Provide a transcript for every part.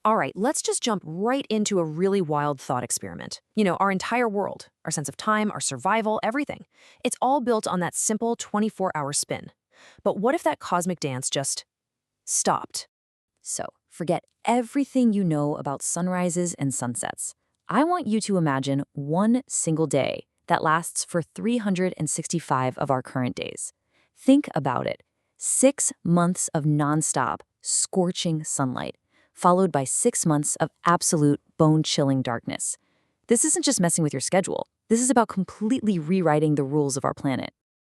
All right, let's just jump right into a really wild thought experiment. Our entire world, our sense of time, our survival, everything. It's all built on that simple 24-hour spin. But what if that cosmic dance just stopped? So, forget everything you know about sunrises and sunsets. I want you to imagine one single day that lasts for 365 of our current days. Think about it. 6 months of nonstop, scorching sunlight, followed by 6 months of absolute bone-chilling darkness. This isn't just messing with your schedule. This is about completely rewriting the rules of our planet.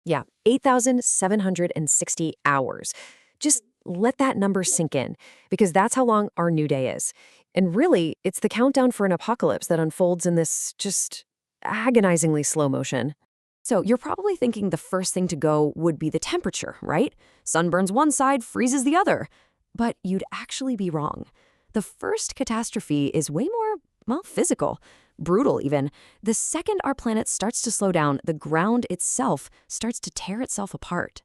Yeah, 8,760 hours. Just let that number sink in, because that's how long our new day is. And really, it's the countdown for an apocalypse that unfolds in this just agonizingly slow motion. So you're probably thinking the first thing to go would be the temperature, right? Sun burns one side, freezes the other. But you'd actually be wrong. The first catastrophe is way more, physical, brutal even. The second our planet starts to slow down, the ground itself starts to tear itself apart.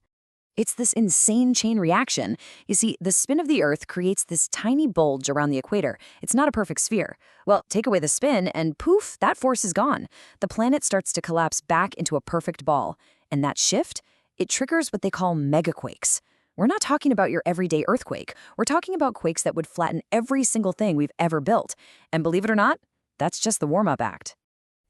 It's this insane chain reaction. You see, the spin of the Earth creates this tiny bulge around the equator. It's not a perfect sphere. Well, take away the spin, and poof, that force is gone. The planet starts to collapse back into a perfect ball. And that shift, it triggers what they call Mega-Quakes. We're not talking about your everyday earthquake. We're talking about quakes that would flatten every single thing we've ever built. And believe it or not, that's just the warm-up act.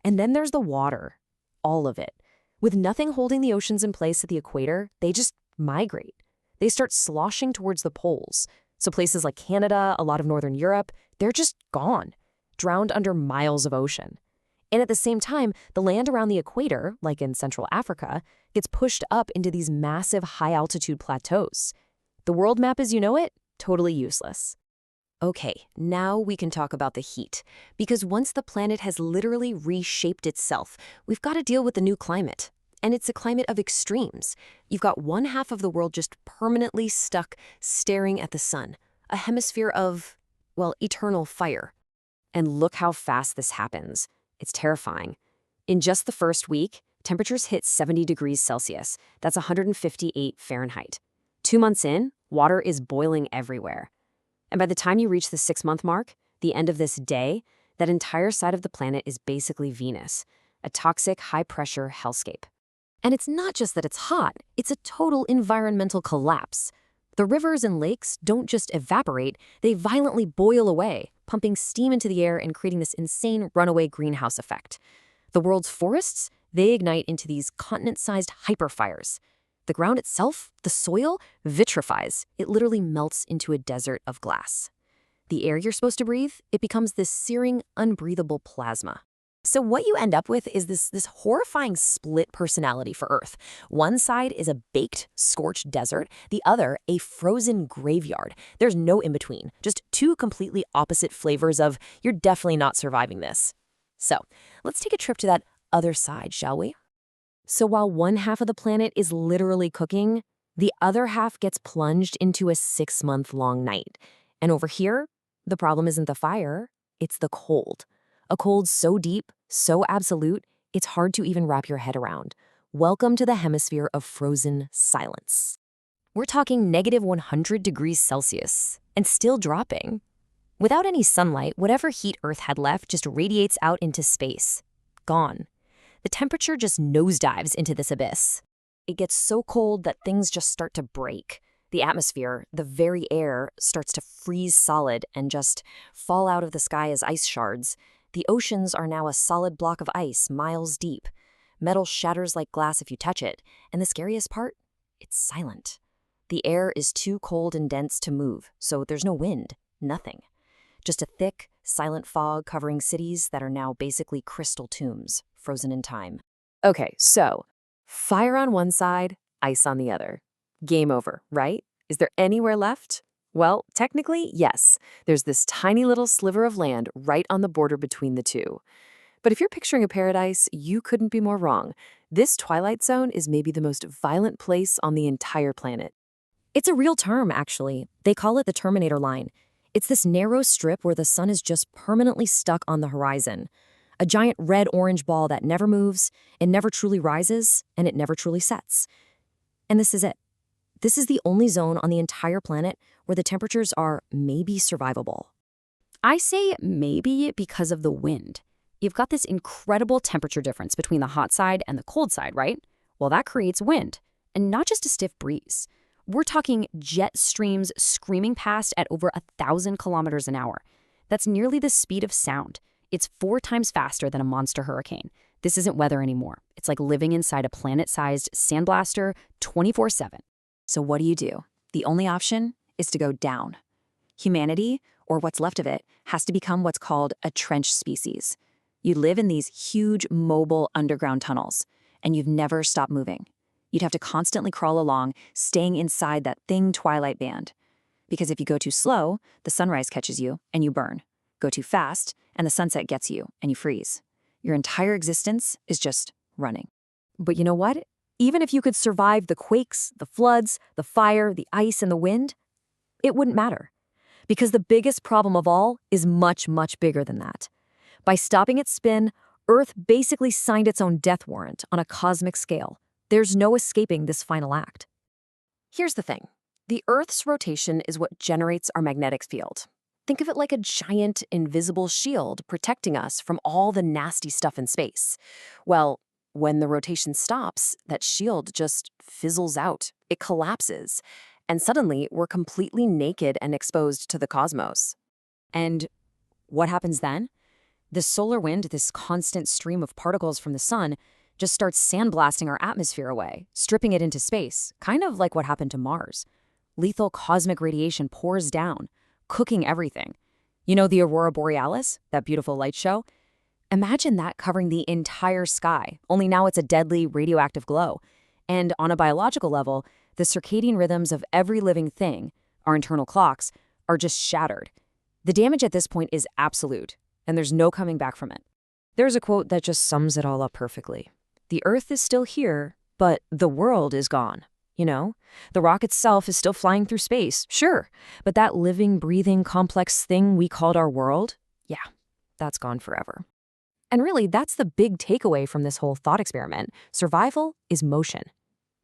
And then there's the water. All of it. With nothing holding the oceans in place at the equator, they just migrate. They start sloshing towards the poles. So places like Canada, a lot of northern Europe, they're just gone, drowned under miles of ocean. And at the same time, the land around the equator, like in Central Africa, gets pushed up into these massive high-altitude plateaus. The world map as you know it, totally useless. Okay, now we can talk about the heat. Because once the planet has literally reshaped itself, we've got to deal with the new climate. And it's a climate of extremes. You've got one half of the world just permanently stuck, staring at the sun. A hemisphere of, eternal fire. And look how fast this happens. It's terrifying. In just the first week, temperatures hit 70 degrees Celsius. That's 158 Fahrenheit. 2 months in, water is boiling everywhere. And by the time you reach the 6-month mark, the end of this day, that entire side of the planet is basically Venus, a toxic, high-pressure hellscape. And it's not just that it's hot, it's a total environmental collapse. The rivers and lakes don't just evaporate, they violently boil away, pumping steam into the air and creating this insane runaway greenhouse effect. The world's forests, they ignite into these continent-sized hyperfires. The ground itself, the soil, vitrifies. It literally melts into a desert of glass. The air you're supposed to breathe, it becomes this searing, unbreathable plasma. So what you end up with is this horrifying split personality for Earth. One side is a baked, scorched desert, the other a frozen graveyard. There's no in-between, just two completely opposite flavors of, you're definitely not surviving this. So let's take a trip to that other side, shall we? So while one half of the planet is literally cooking, the other half gets plunged into a 6-month-long night. And over here, the problem isn't the fire, it's the cold. A cold so deep, so absolute, it's hard to even wrap your head around. Welcome to the Hemisphere of Frozen Silence. We're talking negative 100 degrees Celsius, and still dropping. Without any sunlight, whatever heat Earth had left just radiates out into space. Gone. The temperature just nosedives into this abyss. It gets so cold that things just start to break. The atmosphere, the very air, starts to freeze solid and just fall out of the sky as ice shards. The oceans are now a solid block of ice miles deep. Metal shatters like glass if you touch it. And the scariest part? It's silent. The air is too cold and dense to move, so there's no wind, nothing. Just a thick, silent fog covering cities that are now basically crystal tombs, frozen in time. Okay, so fire on one side, ice on the other. Game over, right? Is there anywhere left? Well, technically, yes. There's this tiny little sliver of land right on the border between the two. But if you're picturing a paradise, you couldn't be more wrong. This Twilight Zone is maybe the most violent place on the entire planet. It's a real term, actually. They call it the Terminator line. It's this narrow strip where the sun is just permanently stuck on the horizon. A giant red-orange ball that never moves, it never truly rises, and it never truly sets. And this is it. This is the only zone on the entire planet where the temperatures are maybe survivable. I say maybe because of the wind. You've got this incredible temperature difference between the hot side and the cold side, right? Well, that creates wind, and not just a stiff breeze. We're talking jet streams screaming past at over 1,000 kilometers an hour. That's nearly the speed of sound. It's 4 times faster than a monster hurricane. This isn't weather anymore. It's like living inside a planet-sized sandblaster 24/7. So what do? The only option is to go down. Humanity, or what's left of it, has to become what's called a trench species. You live in these huge mobile underground tunnels, and you've never stopped moving. You'd have to constantly crawl along, staying inside that thin twilight band. Because if you go too slow, the sunrise catches you and you burn. Go too fast, and the sunset gets you and you freeze. Your entire existence is just running. But you know what? Even if you could survive the quakes, the floods, the fire, the ice, and the wind, it wouldn't matter. Because the biggest problem of all is much, much bigger than that. By stopping its spin, Earth basically signed its own death warrant on a cosmic scale. There's no escaping this final act. Here's the thing. The Earth's rotation is what generates our magnetic field. Think of it like a giant, invisible shield protecting us from all the nasty stuff in space. Well, when the rotation stops, that shield just fizzles out. It collapses. And suddenly, we're completely naked and exposed to the cosmos. And what happens then? The solar wind, this constant stream of particles from the sun, just starts sandblasting our atmosphere away, stripping it into space, kind of like what happened to Mars. Lethal cosmic radiation pours down, cooking everything. You know the aurora borealis, that beautiful light show? Imagine that covering the entire sky, only now it's a deadly radioactive glow. And on a biological level, the circadian rhythms of every living thing, our internal clocks, are just shattered. The damage at this point is absolute, and there's no coming back from it. There's a quote that just sums it all up perfectly. The Earth is still here, but the world is gone. You know, the rock itself is still flying through space, sure, but that living, breathing, complex thing we called our world, yeah, that's gone forever. And really, that's the big takeaway from this whole thought experiment. Survival is motion.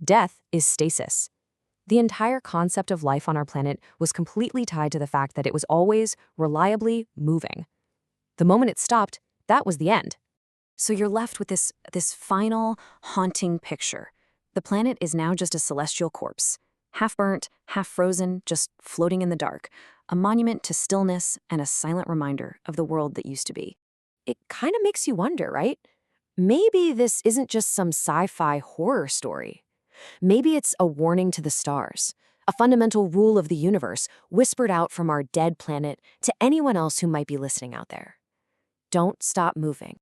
Death is stasis. The entire concept of life on our planet was completely tied to the fact that it was always reliably moving. The moment it stopped, that was the end. So you're left with this final, haunting picture. The planet is now just a celestial corpse, half burnt, half frozen, just floating in the dark, a monument to stillness and a silent reminder of the world that used to be. It kind of makes you wonder, right? Maybe this isn't just some sci-fi horror story. Maybe it's a warning to the stars, a fundamental rule of the universe whispered out from our dead planet to anyone else who might be listening out there. Don't stop moving.